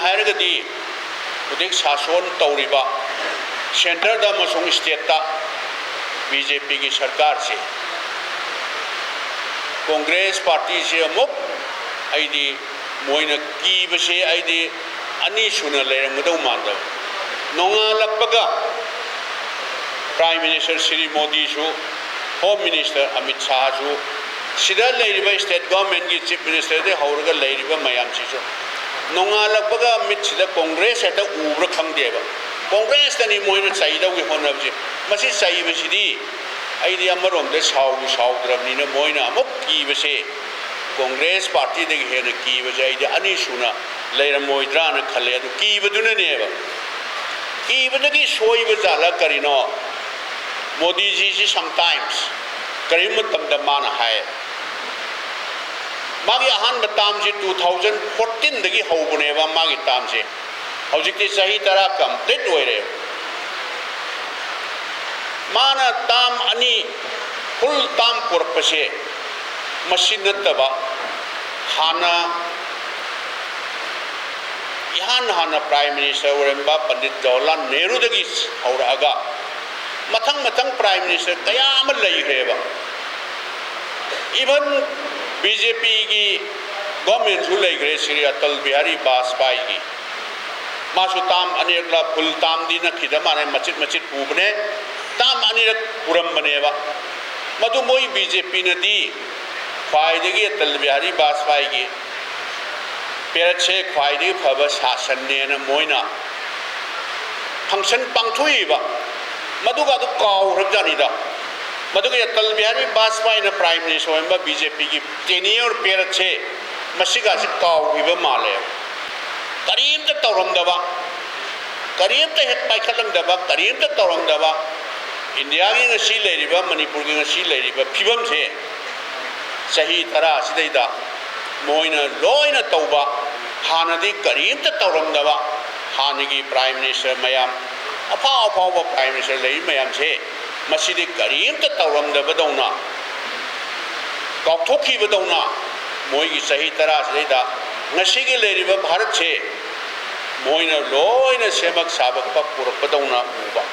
हायरगदी उदिक शासन तौरिबा सेंटर दा मसुंग स्टेट ता बीजेपी की सरकार से कांग्रेस पार्टी से अमुक आइदी मोइना कीबसे आइदी अनि सुना लेरंगदौ मानदब नोंगालपगा प्राइम मिनिस्टर श्री मोदी सु होम मिनिस्टर अमित शाह सु सिदा लेरिबा स्टेट गवर्नमेंट की चीफ मिनिस्टर दे हौरगा लेरिबा मयाम सिसु नोंगालपगा मित सिदा कांग्रेस एटा उब्र खंगदेबा कांग्रेस तनी मोइना चाइदौगी होनबजे मसी चाइबसिदी आइदी अमरोमदे साउगु साउद्रबनिना मोइना अमुक कीबसे कांग्रेस पार्टी दे हेन कीबजे आइदी अनि सुना लेरमोइद्राना खले अदु कीबदुननेबा कीबदगी सोइब जाला करिनो मोदी जी जी समटाइम्स करीम मतमदा माना हाय मागी अहान बताम जी 2014 दगी हौबनेबा मागी ताम से हौजिकति सही तरह कंप्लीट होइरे माना ताम अनि फुल ताम पुरपसे मशीन नतबा हाना हाना prime minister ओरेंबा Pandit Jawaharlal Nehru दगी हौरागा मथंग मथंग prime minister कया अम लेग्रेबा इवन बीजेपी की गवर्नमेंट सु लेग्रे श्री अटल बिहारी वाजपेयी की मासु ताम अनेकला फुल ताम दी नखिदा माने मचित मचित पुबने ताम अनेक पुरम बनेबा मधु मोई बीजेपी नदी ख्वाइदगी अटल बिहारी वाजपेयी की पेरछे ख्वाइदगी फब शासन ने मोइना फंक्शन पांगथुइबा मधुगा दु काउरजानिदा मधुगा अटल बिहारी वाजपेयी ने प्राइम मिनिस्टर होइबा बीजेपी की टेनियर पेरछे मसिगा से काउहिबा माले करीमत तौरमदबा करीमत हेक पाइखलंगदबा करीमत तौरमदबा इंडिया की ngasi लेरिबा मणिपुर की ngasi लेरिबा फिबम से सही तरह सिदैदा मोइना लोइना तौबा हानदी करीमत तौरमदबा हानगी प्राइम मिनिस्टर मयाम अफाव अफाव प्राइम मिनिस्टर लेरि मयाम से मसिदि करीमत तौरमदबदौना काउथोखिबदौना मोइगी सही तरह सिदैदा ngasi की लेरिबा भारत से मोइना लोइना सेमक साबक पुरपदौना उबा